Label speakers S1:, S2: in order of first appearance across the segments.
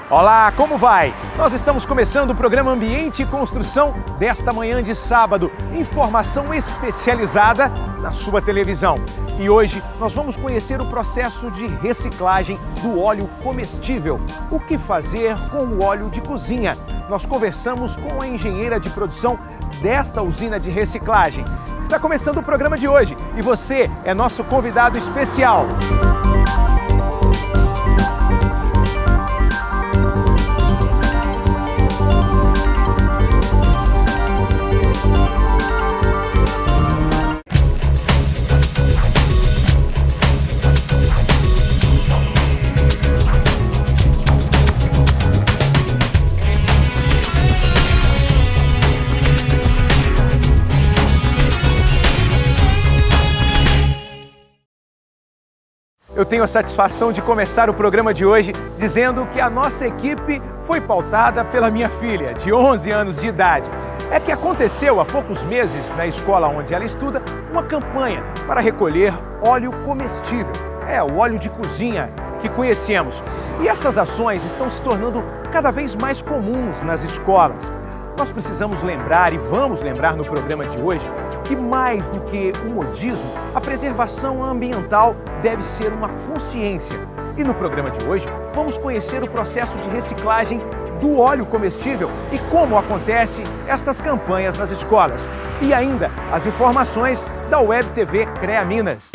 S1: Olá, como vai? Nós estamos começando o programa Ambiente e Construção desta manhã de sábado. Informação especializada na sua televisão. E hoje nós vamos conhecer o processo de reciclagem do óleo comestível. O que fazer com o óleo de cozinha? Nós conversamos com a engenheira de produção desta usina de reciclagem. Está começando o programa de hoje e você é nosso convidado especial. Eu tenho a satisfação de começar o programa de hoje dizendo que a nossa equipe foi pautada pela minha filha, de 11 anos de idade. É que aconteceu há poucos meses, na escola onde ela estuda, uma campanha para recolher óleo comestível. É, o óleo de cozinha que conhecemos. E estas ações estão se tornando cada vez mais comuns nas escolas. Nós precisamos lembrar, e vamos lembrar no programa de hoje, que mais do que o modismo, a preservação ambiental deve ser uma consciência. E no programa de hoje, vamos conhecer o processo de reciclagem do óleo comestível e como acontecem estas campanhas nas escolas. E ainda as informações da Web TV CREA Minas.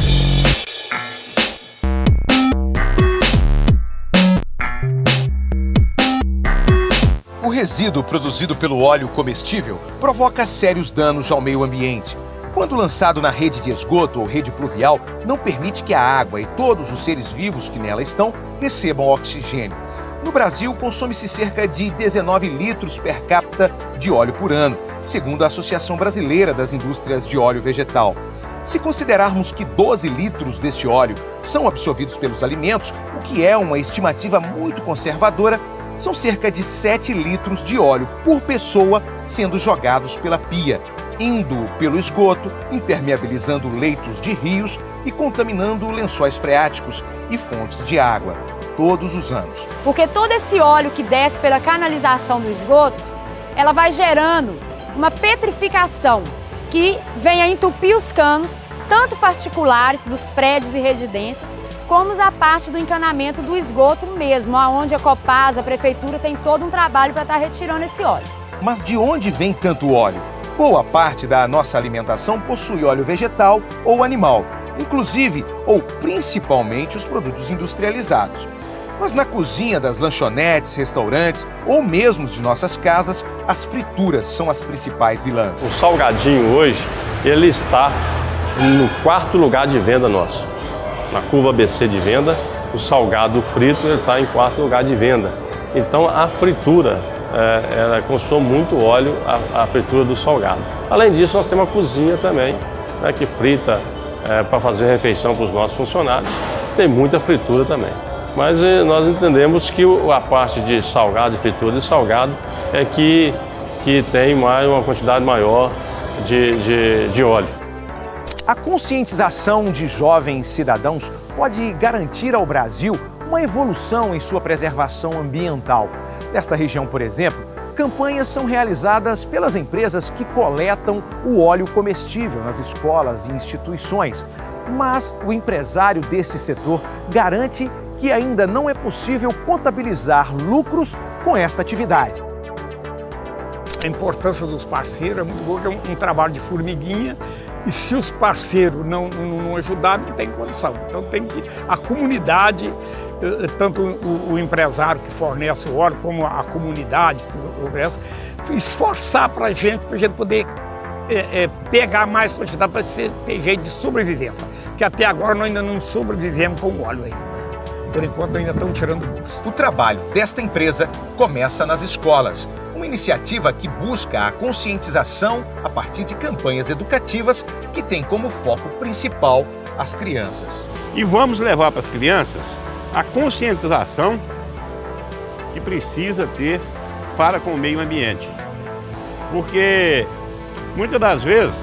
S1: O resíduo produzido pelo óleo comestível provoca sérios danos ao meio ambiente. Quando lançado na rede de esgoto ou rede pluvial, não permite que a água e todos os seres vivos que nela estão recebam oxigênio. No Brasil, consome-se cerca de 19 litros per capita de óleo por ano, segundo a Associação Brasileira das Indústrias de Óleo Vegetal. Se considerarmos que 12 litros deste óleo são absorvidos pelos alimentos, o que é uma estimativa muito conservadora, são cerca de 7 litros de óleo por pessoa sendo jogados pela pia, indo pelo esgoto, impermeabilizando leitos de rios e contaminando lençóis freáticos e fontes de água, todos os anos.
S2: Porque todo esse óleo que desce pela canalização do esgoto, ela vai gerando uma petrificação que vem a entupir os canos, tanto particulares dos prédios e residências, como a parte do encanamento do esgoto mesmo, onde a Copasa, a Prefeitura, tem todo um trabalho para estar retirando esse óleo.
S1: Mas de onde vem tanto óleo? Boa parte da nossa alimentação possui óleo vegetal ou animal, inclusive ou principalmente os produtos industrializados. Mas na cozinha das lanchonetes, restaurantes ou mesmo de nossas casas, as frituras são as principais vilãs.
S3: O salgadinho hoje, ele está no 4º lugar de venda nosso. Na curva ABC de venda, o salgado frito está em 4º lugar de venda. Então a fritura, ela consome muito óleo, a fritura do salgado. Além disso, nós temos uma cozinha também, né, que frita para fazer refeição para os nossos funcionários. Tem muita fritura também. Mas nós entendemos que a parte de salgado, de fritura de salgado, é que tem uma quantidade maior de óleo.
S1: A conscientização de jovens cidadãos pode garantir ao Brasil uma evolução em sua preservação ambiental. Nesta região, por exemplo, campanhas são realizadas pelas empresas que coletam o óleo comestível nas escolas e instituições. Mas o empresário deste setor garante que ainda não é possível contabilizar lucros com esta atividade.
S4: A importância dos parceiros é muito boa, que é um trabalho de formiguinha. E se os parceiros não ajudarem, não tem condição. Então tem que a comunidade, tanto o empresário que fornece o óleo, como a comunidade que oferece, esforçar para a gente poder pegar mais quantidade para ter jeito de sobrevivência. Que até agora nós ainda não sobrevivemos com o óleo ainda. Por enquanto ainda estão tirando o bolso.
S1: O trabalho desta empresa começa nas escolas. Uma iniciativa que busca a conscientização a partir de campanhas educativas que tem como foco principal as crianças.
S5: E vamos levar para as crianças a conscientização que precisa ter para com o meio ambiente. Porque muitas das vezes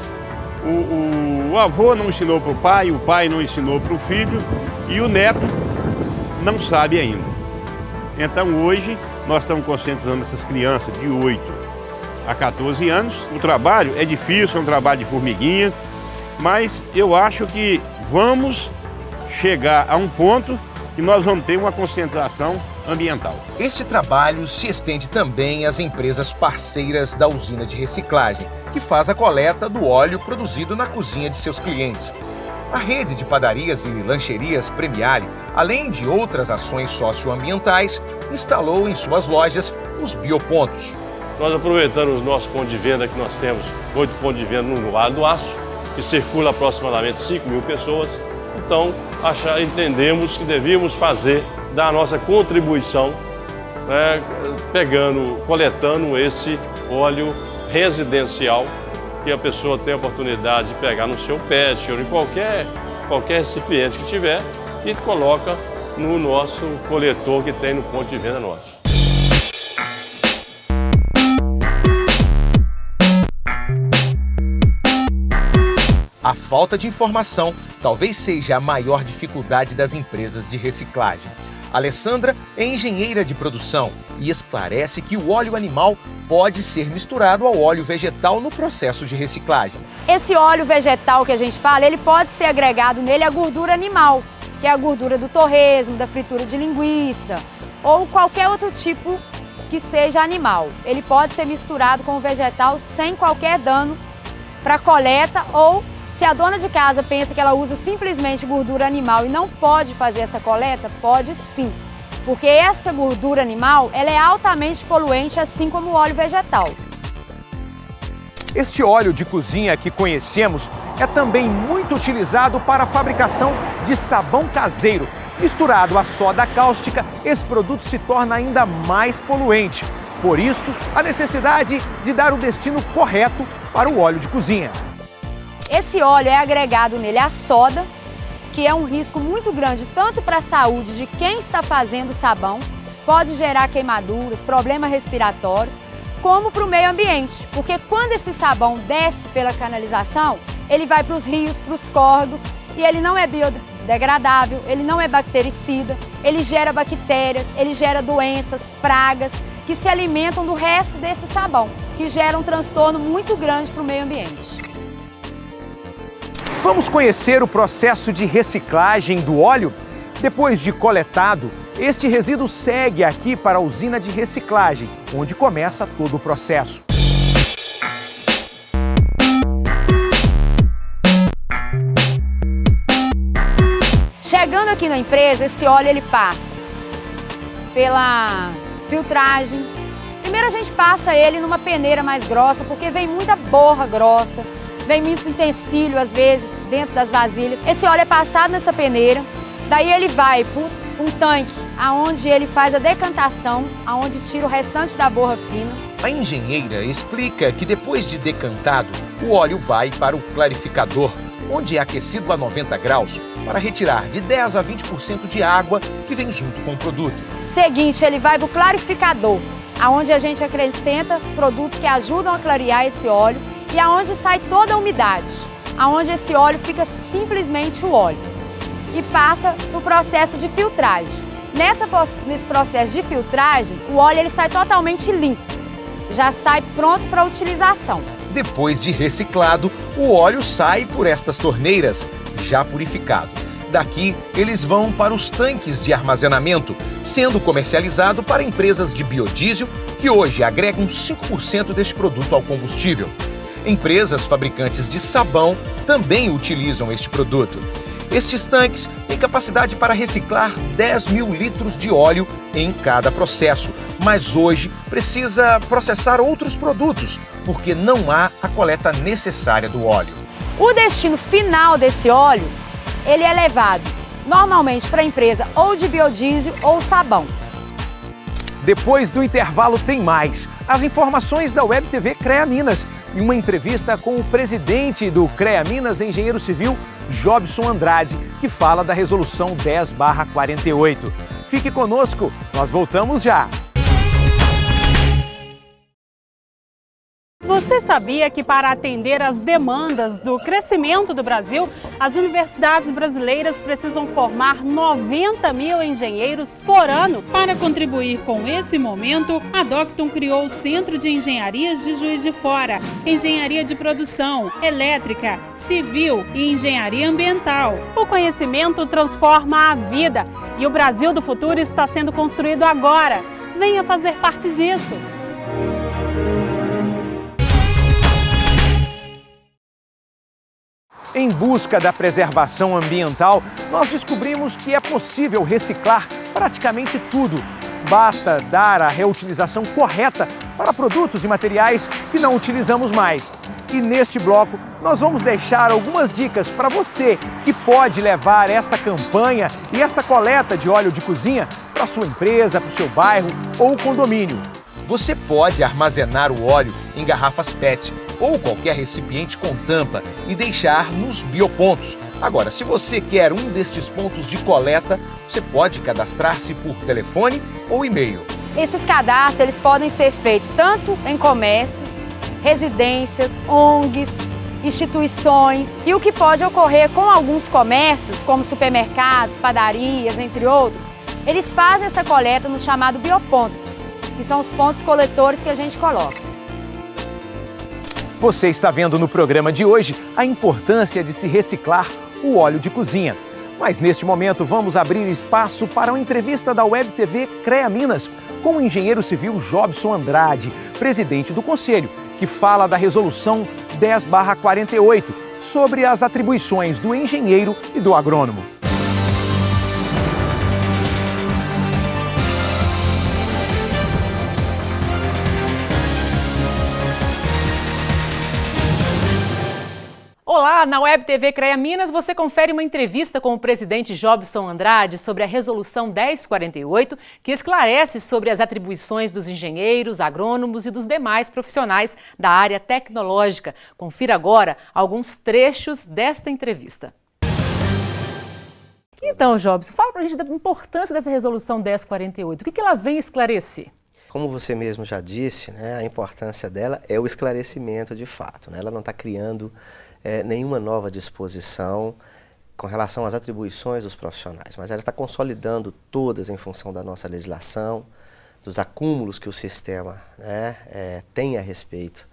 S5: o avô não ensinou para o pai não ensinou para o filho e o neto não sabe ainda. Então hoje nós estamos conscientizando essas crianças de 8 a 14 anos. O trabalho é difícil, é um trabalho de formiguinha, mas eu acho que vamos chegar a um ponto que nós vamos ter uma conscientização ambiental.
S1: Este trabalho se estende também às empresas parceiras da usina de reciclagem, que faz a coleta do óleo produzido na cozinha de seus clientes. A rede de padarias e lancherias Premiale, além de outras ações socioambientais, instalou em suas lojas os biopontos.
S3: Nós aproveitando os nossos pontos de venda, que nós temos 8 pontos de venda no Vale do Aço, que circula aproximadamente 5.000 pessoas. Então, entendemos que devíamos dar a nossa contribuição, né, coletando esse óleo residencial, que a pessoa tem a oportunidade de pegar no seu pet ou em qualquer recipiente que tiver e coloca no nosso coletor que tem no ponto de venda nosso.
S1: A falta de informação talvez seja a maior dificuldade das empresas de reciclagem. Alessandra é engenheira de produção e esclarece que o óleo animal pode ser misturado ao óleo vegetal no processo de reciclagem.
S2: Esse óleo vegetal que a gente fala, ele pode ser agregado nele a gordura animal, que é a gordura do torresmo, da fritura de linguiça ou qualquer outro tipo que seja animal. Ele pode ser misturado com o vegetal sem qualquer dano para a coleta, ou se a dona de casa pensa que ela usa simplesmente gordura animal e não pode fazer essa coleta, pode sim. Porque essa gordura animal, ela é altamente poluente, assim como o óleo vegetal.
S1: Este óleo de cozinha que conhecemos é também muito utilizado para a fabricação de sabão caseiro. Misturado à soda cáustica, esse produto se torna ainda mais poluente. Por isso, a necessidade de dar o destino correto para o óleo de cozinha.
S2: Esse óleo é agregado nele a soda, que é um risco muito grande tanto para a saúde de quem está fazendo o sabão, pode gerar queimaduras, problemas respiratórios, como para o meio ambiente, porque quando esse sabão desce pela canalização, ele vai para os rios, para os córregos, e ele não é biodegradável, ele não é bactericida, ele gera bactérias, ele gera doenças, pragas, que se alimentam do resto desse sabão, que gera um transtorno muito grande para o meio ambiente.
S1: Vamos conhecer o processo de reciclagem do óleo? Depois de coletado, este resíduo segue aqui para a usina de reciclagem, onde começa todo o processo.
S2: Chegando aqui na empresa, esse óleo ele passa pela filtragem. Primeiro a gente passa ele numa peneira mais grossa, porque vem muita borra grossa. Vem muito utensílio, às vezes, dentro das vasilhas. Esse óleo é passado nessa peneira, daí ele vai para um tanque, onde ele faz a decantação, onde tira o restante da borra fina.
S1: A engenheira explica que depois de decantado, o óleo vai para o clarificador, onde é aquecido a 90 graus, para retirar de 10 a 20% de água que vem junto com o produto.
S2: Seguinte, ele vai para o clarificador, onde a gente acrescenta produtos que ajudam a clarear esse óleo, e aonde sai toda a umidade, aonde esse óleo fica simplesmente o óleo e passa no processo de filtragem. Nesse processo de filtragem, o óleo ele sai totalmente limpo, já sai pronto para utilização.
S1: Depois de reciclado, o óleo sai por estas torneiras, já purificado. Daqui, eles vão para os tanques de armazenamento, sendo comercializado para empresas de biodiesel que hoje agregam 5% deste produto ao combustível. Empresas fabricantes de sabão também utilizam este produto. Estes tanques têm capacidade para reciclar 10.000 litros de óleo em cada processo, mas hoje precisa processar outros produtos, porque não há a coleta necessária do óleo.
S2: O destino final desse óleo, ele é levado normalmente para a empresa ou de biodiesel ou sabão.
S1: Depois do intervalo tem mais. As informações da Web TV CREA Minas e uma entrevista com o presidente do CREA Minas, engenheiro civil Jobson Andrade, que fala da resolução 10/48. Fique conosco, nós voltamos já.
S6: Você sabia que para atender às demandas do crescimento do Brasil, as universidades brasileiras precisam formar 90 mil engenheiros por ano? Para contribuir com esse momento, a Docton criou o Centro de Engenharias de Juiz de Fora, Engenharia de Produção, Elétrica, Civil e Engenharia Ambiental. O conhecimento transforma a vida e o Brasil do futuro está sendo construído agora. Venha fazer parte disso.
S1: Em busca da preservação ambiental, nós descobrimos que é possível reciclar praticamente tudo. Basta dar a reutilização correta para produtos e materiais que não utilizamos mais. E neste bloco, nós vamos deixar algumas dicas para você que pode levar esta campanha e esta coleta de óleo de cozinha para sua empresa, para o seu bairro ou condomínio. Você pode armazenar o óleo em garrafas PET ou qualquer recipiente com tampa e deixar nos biopontos. Agora, se você quer um destes pontos de coleta, você pode cadastrar-se por telefone ou e-mail.
S2: Esses cadastros eles podem ser feitos tanto em comércios, residências, ONGs, instituições. E o que pode ocorrer com alguns comércios, como supermercados, padarias, entre outros, eles fazem essa coleta no chamado bioponto, que são os pontos coletores que a gente coloca.
S1: Você está vendo no programa de hoje a importância de se reciclar o óleo de cozinha. Mas neste momento vamos abrir espaço para uma entrevista da Web TV CREA Minas com o engenheiro civil Jobson Andrade, presidente do Conselho, que fala da resolução 10/48 sobre as atribuições do engenheiro e do agrônomo.
S7: Olá, na Web TV CREA Minas você confere uma entrevista com o presidente Jobson Andrade sobre a Resolução 1048, que esclarece sobre as atribuições dos engenheiros, agrônomos e dos demais profissionais da área tecnológica. Confira agora alguns trechos desta entrevista. Então, Jobson, fala pra gente da importância dessa Resolução 1048. O que ela vem esclarecer?
S8: Como você mesmo já disse, né, a importância dela é o esclarecimento de fato, né? Ela não está criando nenhuma nova disposição com relação às atribuições dos profissionais, mas ela está consolidando todas em função da nossa legislação, dos acúmulos que o sistema, né, tem a respeito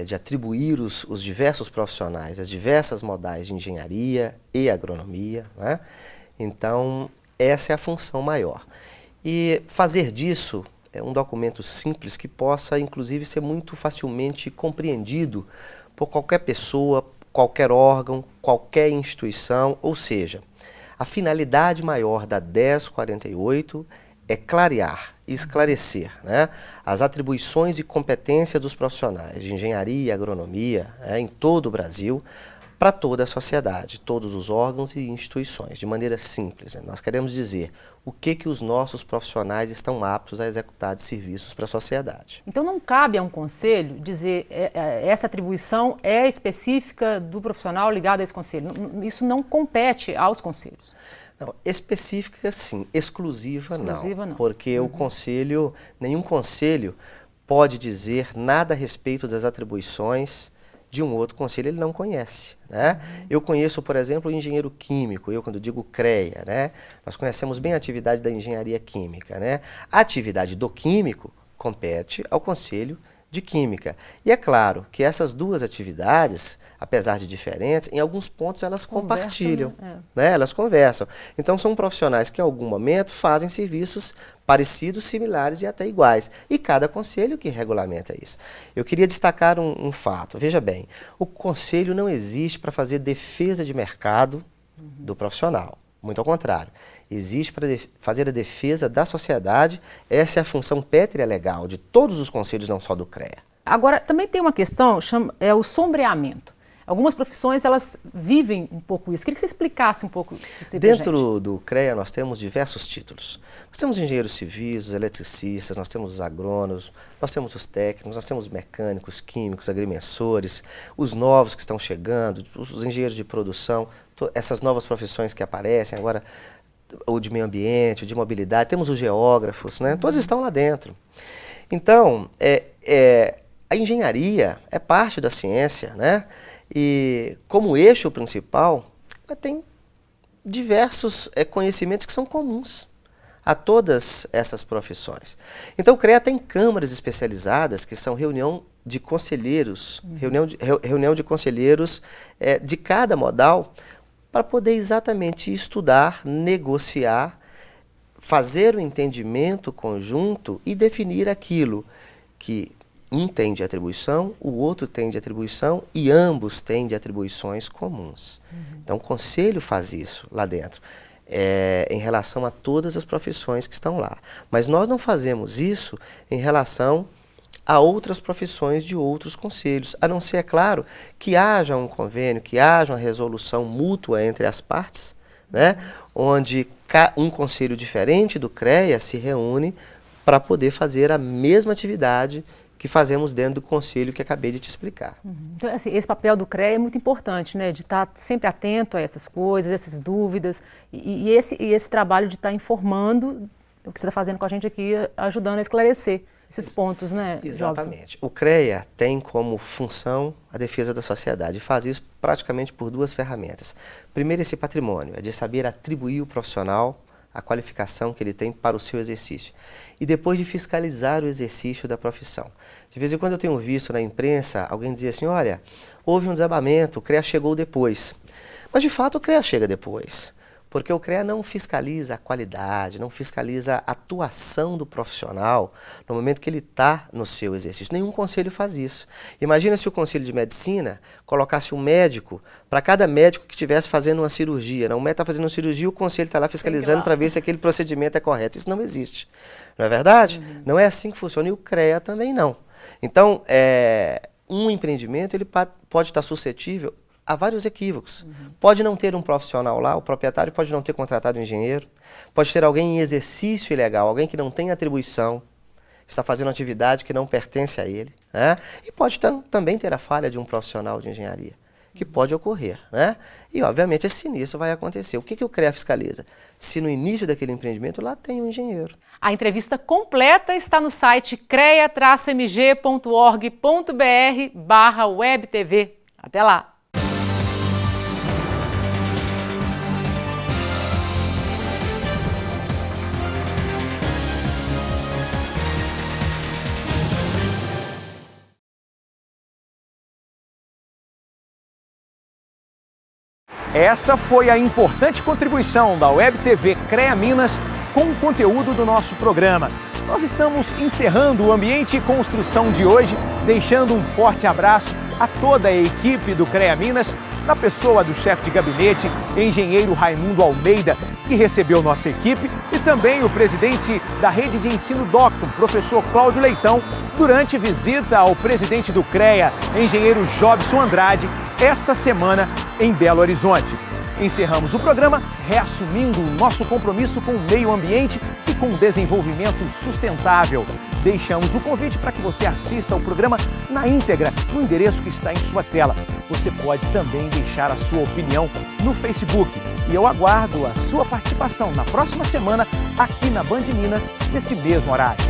S8: de atribuir os diversos profissionais, as diversas modais de engenharia e agronomia, né? Então, essa é a função maior. E fazer disso é um documento simples que possa, inclusive, ser muito facilmente compreendido por qualquer pessoa, qualquer órgão, qualquer instituição, ou seja, a finalidade maior da 1048 é clarear, esclarecer, né, as atribuições e competências dos profissionais de engenharia e agronomia, né, em todo o Brasil, para toda a sociedade, todos os órgãos e instituições, de maneira simples. Né? Nós queremos dizer o que os nossos profissionais estão aptos a executar de serviços para a sociedade.
S7: Então não cabe a um conselho dizer essa atribuição é específica do profissional ligado a esse conselho. Isso não compete aos conselhos.
S8: Não, específica sim, exclusiva não. Porque
S7: o
S8: conselho, nenhum conselho pode dizer nada a respeito das atribuições de um outro conselho, ele não conhece, né? Eu conheço, por exemplo, o engenheiro químico, quando digo CREA, né? Nós conhecemos bem a atividade da engenharia química, né? A atividade do químico compete ao Conselho de Química. E é claro que essas duas atividades, apesar de diferentes, em alguns pontos elas compartilham, né? Elas conversam. Então são profissionais que em algum momento fazem serviços parecidos, similares e até iguais. E cada conselho que regulamenta isso. Eu queria destacar um fato. Veja bem, o conselho não existe para fazer defesa de mercado do profissional. Muito ao contrário. Existe para fazer a defesa da sociedade. Essa é a função pétrea legal de todos os conselhos, não só do CREA.
S7: Agora, também tem uma questão, é o sombreamento. Algumas profissões, elas vivem um pouco isso. Queria que você explicasse um pouco isso.
S8: Dentro do CREA, nós temos diversos títulos. Nós temos engenheiros civis, os eletricistas, nós temos os agrônomos, nós temos os técnicos, nós temos os mecânicos, químicos, agrimensores, os novos que estão chegando, os engenheiros de produção, essas novas profissões que aparecem agora, o de meio ambiente, o de mobilidade, temos os geógrafos, né? Todos estão lá dentro. Então, a engenharia é parte da ciência, né? E como eixo principal, ela tem diversos conhecimentos que são comuns a todas essas profissões. Então o CREA tem câmaras especializadas, que são reunião de conselheiros, reunião de conselheiros de cada modal, para poder exatamente estudar, negociar, fazer o entendimento conjunto e definir aquilo que um tem de atribuição, o outro tem de atribuição e ambos têm de atribuições comuns. Então o conselho faz isso lá dentro, em relação a todas as profissões que estão lá. Mas nós não fazemos isso em relação a outras profissões de outros conselhos, a não ser, é claro, que haja um convênio, que haja uma resolução mútua entre as partes, né, onde um conselho diferente do CREA se reúne para poder fazer a mesma atividade que fazemos dentro do conselho que acabei de te explicar.
S7: Então, assim, esse papel do CREA é muito importante, né? De estar sempre atento a essas coisas, essas dúvidas, e esse trabalho de estar informando o que você está fazendo com a gente aqui, ajudando a esclarecer esses pontos, né,
S8: Exatamente. Jobson? O CREA tem como função a defesa da sociedade e faz isso praticamente por duas ferramentas. Primeiro, esse patrimônio, é de saber atribuir o profissional a qualificação que ele tem para o seu exercício. E depois de fiscalizar o exercício da profissão. De vez em quando eu tenho visto na imprensa alguém dizer assim, olha, houve um desabamento, o CREA chegou depois. Mas de fato o CREA chega depois. Porque o CREA não fiscaliza a qualidade, não fiscaliza a atuação do profissional no momento que ele está no seu exercício. Nenhum conselho faz isso. Imagina se o conselho de medicina colocasse um médico para cada médico que estivesse fazendo uma cirurgia. Não, o médico está fazendo uma cirurgia, o conselho está lá fiscalizando para ver se aquele procedimento é correto. Isso não existe. Não é verdade? Não é assim que funciona e o CREA também não. Então, um empreendimento ele pode estar suscetível há vários equívocos. Pode não ter um profissional lá, o proprietário pode não ter contratado um engenheiro, pode ter alguém em exercício ilegal, alguém que não tem atribuição, está fazendo uma atividade que não pertence a ele, né? E pode também ter a falha de um profissional de engenharia, que pode ocorrer, né? E, obviamente, esse sinistro vai acontecer. O que o CREA fiscaliza? Se no início daquele empreendimento lá tem um engenheiro.
S7: A entrevista completa está no site crea-mg.org.br/webtv. Até lá!
S1: Esta foi a importante contribuição da Web TV CREA Minas com o conteúdo do nosso programa. Nós estamos encerrando o Ambiente e Construção de hoje, deixando um forte abraço a toda a equipe do CREA Minas, na pessoa do chefe de gabinete, engenheiro Raimundo Almeida, que recebeu nossa equipe, e também o presidente da Rede de Ensino Docton, professor Cláudio Leitão, durante visita ao presidente do CREA, engenheiro Jobson Andrade, esta semana em Belo Horizonte. Encerramos o programa reassumindo o nosso compromisso com o meio ambiente e com o desenvolvimento sustentável. Deixamos o convite para que você assista ao programa na íntegra, no endereço que está em sua tela. Você pode também deixar a sua opinião no Facebook. E eu aguardo a sua participação na próxima semana aqui na Band Minas, neste mesmo horário.